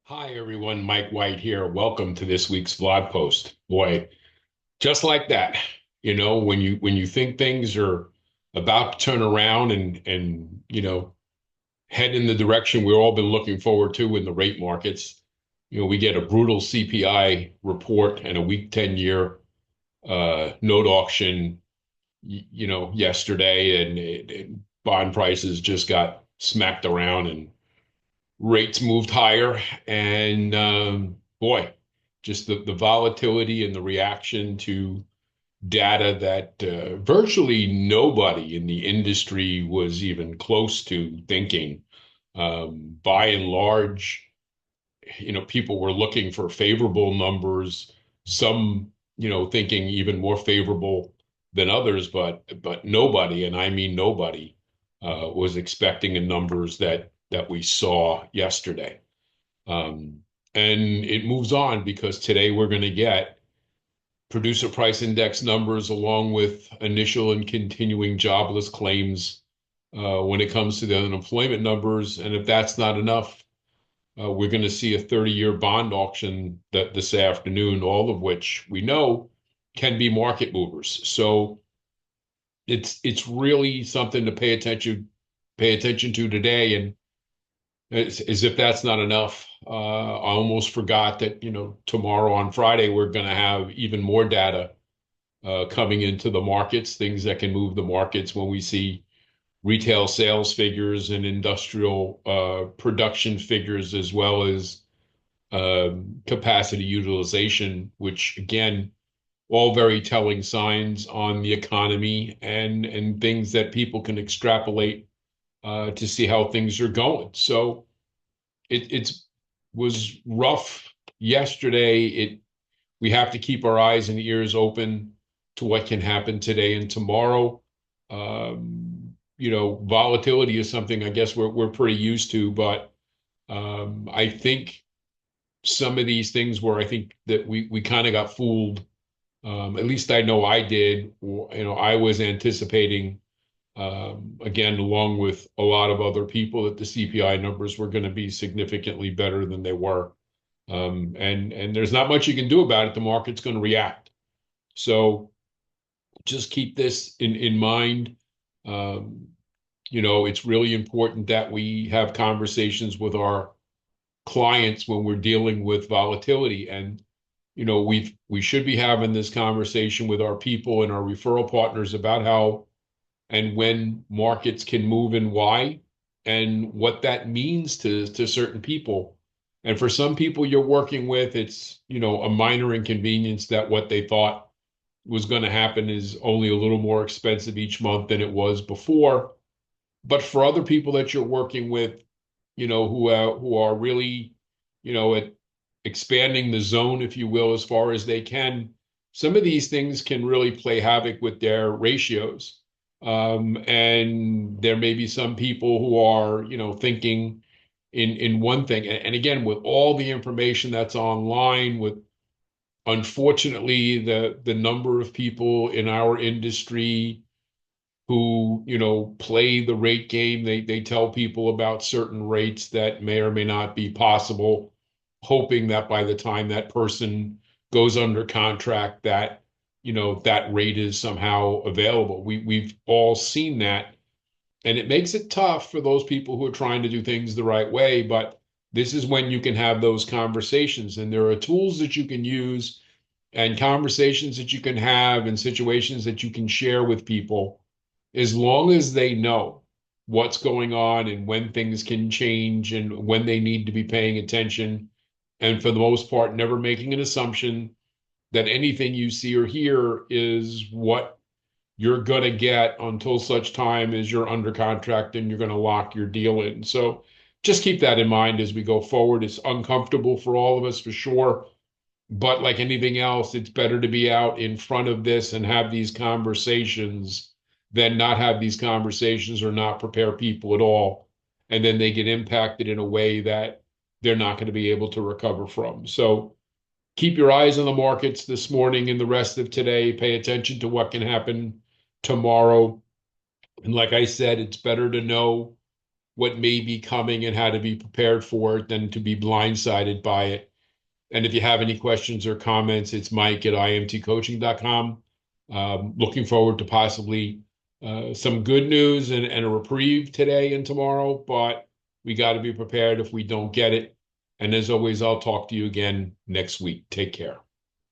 Hi everyone, Mike White here. Welcome to this week's blog post. Boy, just like that, when you think things are about to turn around and head in the direction we've all been looking forward to in the rate markets, we get a brutal CPI report and a week 10-year note auction, yesterday, and bond prices just got smacked around and rates moved higher. And boy, just the volatility and the reaction to data that virtually nobody in the industry was even close to thinking. By and large, people were looking for favorable numbers, some, thinking even more favorable than others, but nobody, and I mean nobody, was expecting the numbers that we saw yesterday. Um, and it moves on because today we're going to get producer price index numbers along with initial and continuing jobless claims when it comes to the unemployment numbers. And if that's not enough, we're going to see a 30-year bond auction this afternoon, all of which we know can be market movers. So it's really something to pay attention to today. And as if that's not enough, I almost forgot that, tomorrow on Friday, we're going to have even more data coming into the markets, things that can move the markets when we see retail sales figures and industrial production figures, as well as capacity utilization, which again, all very telling signs on the economy and things that people can extrapolate to see how things are going. So it's was rough yesterday. We have to keep our eyes and ears open to what can happen today and tomorrow. Volatility is something I guess we're pretty used to, but I think some of these things where I think that we kind of got fooled. At least I know I did. I was anticipating, again, along with a lot of other people, that the CPI numbers were going to be significantly better than they were. And there's not much you can do about it. The market's going to react. So just keep this in mind. Um, it's really important that we have conversations with our clients when we're dealing with volatility. And we should be having this conversation with our people and our referral partners about how and when markets can move and why, and what that means to certain people. And for some people you're working with, it's, a minor inconvenience that what they thought was going to happen is only a little more expensive each month than it was before. But for other people that you're working with, who are really, at expanding the zone, if you will, as far as they can, some of these things can really play havoc with their ratios. And there may be some people who are, thinking in one thing. And again, with all the information that's online, with unfortunately the number of people in our industry who, play the rate game, they tell people about certain rates that may or may not be possible, hoping that by the time that person goes under contract, that that rate is somehow available. We've all seen that, and it makes it tough for those people who are trying to do things the right way. But this is when you can have those conversations, and there are tools that you can use and conversations that you can have and situations that you can share with people, as long as they know what's going on and when things can change and when they need to be paying attention. And for the most part, never making an assumption that anything you see or hear is what you're going to get until such time as you're under contract and you're going to lock your deal in. So just keep that in mind as we go forward. It's uncomfortable for all of us, for sure. But like anything else, it's better to be out in front of this and have these conversations than not have these conversations or not prepare people at all. And then they get impacted in a way that they're not going to be able to recover from. So keep your eyes on the markets this morning and the rest of today. Pay attention to what can happen tomorrow. And like I said, it's better to know what may be coming and how to be prepared for it than to be blindsided by it. And if you have any questions or comments, it's Mike at imtcoaching.com. Looking forward to possibly some good news and a reprieve today and tomorrow, but we got to be prepared if we don't get it. And as always, I'll talk to you again next week. Take care.